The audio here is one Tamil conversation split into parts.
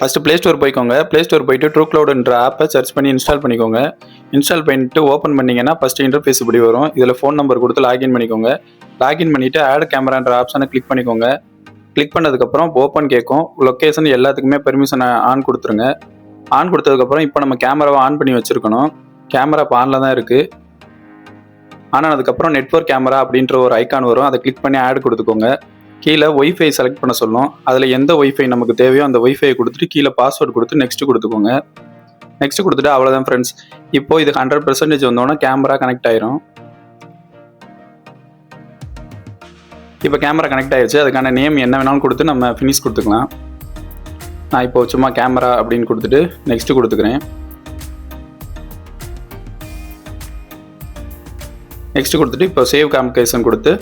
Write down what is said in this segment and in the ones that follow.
ஃபஸ்ட்டு ப்ளே ஸ்டோர் போய்க்கோங்க. ப்ளே ஸ்டோர் போயிட்டு ட்ரூக்ளவுடுன்ற ஆப்பை சர்ச் பண்ணி இன்ஸ்டால் பண்ணிக்கோங்க. இன்ஸ்டால் பண்ணிட்டு ஓப்பன் பண்ணிங்கன்னா ஃபஸ்ட்டு இன்டர்ஃபேஸ் இப்படி வரும். இதில் ஃபோன் நம்பர் கொடுத்து லாகின் பண்ணிக்கோங்க. லாகின் பண்ணிவிட்டு ஆட் கேமரான்ற ஆப்ஷனை கிளிக் பண்ணிக்கோங்க. கிளிக் பண்ணதுக்கப்புறம் ஓப்பன் கேட்கும். லொக்கேஷன் எல்லாத்துக்குமே பெர்மிஷனை ஆன் கொடுத்துருங்க. ஆன் கொடுத்ததுக்கப்புறம் இப்போ நம்ம கேமராவை ஆன் பண்ணி வச்சுருக்கணும். கேமரா இப்போ ஆனில் தான் இருக்குது. ஆன் ஆனதுக்கப்புறம் நெட்வொர்க் கேமரா அப்படின்ற ஒரு ஐக்கான் வரும். அதை கிளிக் பண்ணி ஆட் கொடுத்துக்கோங்க. கீழே ஒய்ஃபை செலக்ட் பண்ண சொல்லும். அதில் எந்த ஒய்ஃபை நமக்கு தேவையோ அந்த ஒய்ஃபையை கொடுத்துட்டு கீழே பாஸ்வேர்டு கொடுத்து நெக்ஸ்ட் கொடுத்துக்கோங்க. நெக்ஸ்ட் கொடுத்துட்டு அவ்வளோதான் ஃப்ரெண்ட்ஸ். இப்போ இது 100% வந்தோன்னா கேமரா கனெக்ட் ஆயிரும். இப்போ கேமரா கனெக்ட் ஆயிடுச்சு. அதுக்கான நேம் என்ன வேணாலும் கொடுத்து நம்ம ஃபினிஷ் கொடுத்துக்கலாம். நான் இப்போ சும்மா கேமரா அப்படின்னு கொடுத்துட்டு நெக்ஸ்ட் கொடுத்துக்கிறேன். நெக்ஸ்ட் கொடுத்துட்டு இப்போ சேவ் காம்கேஷன் கொடுத்து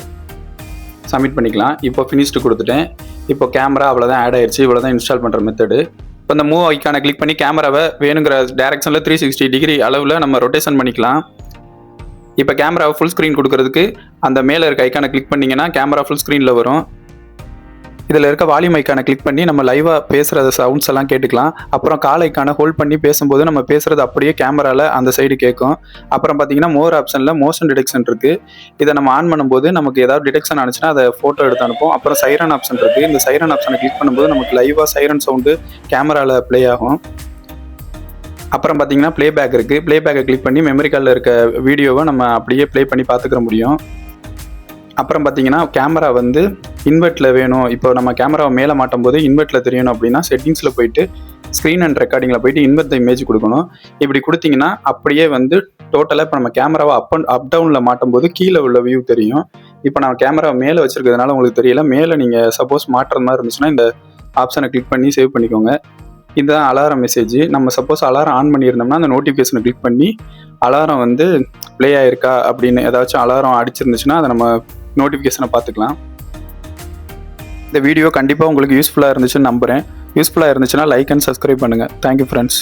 சப்மிட் பண்ணிக்கலாம். இப்போ ஃபினிஷ்டு கொடுத்துட்டேன். இப்போ கேமரா அவ்வளோதான் ஆட் ஆயிடுச்சு. இவ்வளோ தான் இன்ஸ்டால் பண்ணுற மெத்தடு. இப்போ இந்த மூவ் ஐக்கானை கிளிக் பண்ணி கேமராவை வேணுங்கிற டேரக்ஷனில் 360 டிகிரி அளவில் நம்ம ரொட்டேஷன் பண்ணிக்கலாம். இப்போ கேமராவை ஃபுல் ஸ்க்ரீன் கொடுக்கறதுக்கு அந்த மேலே இருக்க ஐக்கானை கிளிக் பண்ணிங்கன்னா கேமரா ஃபுல் ஸ்க்ரீனில் வரும். இதில் இருக்க வால்யூம் ஐக்கானை கிளிக் பண்ணி நம்ம லைவாக பேசுகிற சவுண்ட்ஸ் எல்லாம் கேட்டுக்கலாம். அப்புறம் கால் ஐக்கானை ஹோல்ட் பண்ணி பேசும்போது நம்ம பேசுகிறது அப்படியே கேமராவில் அந்த சைடு கேட்கும். அப்புறம் பார்த்தீங்கன்னா மோர் ஆப்ஷனில் மோஷன் டிடெக்ஷன் இருக்குது. இதை நம்ம ஆன் பண்ணும்போது நமக்கு ஏதாவது டிடெக்ஷன் ஆனிச்சுன்னா அதை ஃபோட்டோ எடுத்து அனுப்போம். அப்புறம் சைரன் ஆப்ஷன் இருக்குது. இந்த சைரன் ஆப்ஷனை கிளிக் பண்ணும்போது நமக்கு லைவாக சைரன் சவுண்டு கேமராவில் ப்ளே ஆகும். அப்புறம் பார்த்தீங்கன்னா ப்ளேபேக் இருக்குது. ப்ளேபேக்கை கிளிக் பண்ணி மெமரி கார்டில் இருக்க வீடியோவை நம்ம அப்படியே ப்ளே பண்ணி பார்த்துக்கிற முடியும். அப்புறம் பார்த்தீங்கன்னா கேமரா வந்து இன்வெர்ட்டில் வேணும். இப்போ நம்ம கேமராவை மேலே மாட்டும் போது இன்வெர்ட்டில் தெரியணும் அப்படின்னா செட்டிங்ஸில் போயிட்டு ஸ்க்ரீன் அண்ட் ரெக்கார்டிங்கில் போயிட்டு இன்வெர்ட் இமேஜ் கொடுக்கணும். இப்படி கொடுத்தீங்கன்னா அப்படியே வந்து டோட்டலாக இப்போ நம்ம கேமராவை அப் டவுனில் மாட்டும் போது கீழே உள்ள வியூ தெரியும். இப்போ நான் கேமராவை மேலே வச்சுருக்கிறதுனால உங்களுக்கு தெரியல. மேலே நீங்கள் சப்போஸ் மாட்டுற மாதிரி இருந்துச்சுன்னா இந்த ஆப்ஷனை கிளிக் பண்ணி சேவ் பண்ணிக்கோங்க. இதுதான் அலாரம் மெசேஜ். நம்ம சப்போஸ் அலாரம் ஆன் பண்ணியிருந்தோம்னா அந்த நோட்டிஃபிகேஷனை கிளிக் பண்ணி அலாரம் வந்து ப்ளே ஆயிருக்கா அப்படின்னு ஏதாச்சும் அலாரம் அடிச்சிருந்துச்சுன்னா அதை நம்ம நோட்டிஃபிகேஷனை பார்த்துக்கலாம். இந்த வீடியோ கண்டிப்பாக உங்களுக்கு யூஸ்ஃபுல்லாக இருந்துச்சுன்னு நம்புகிறேன். யூஸ்ஃபுல்லாக இருந்துச்சுன்னா லைக் அண்ட் சப்ஸ்கிரைப் பண்ணுங்கள். Thank you friends.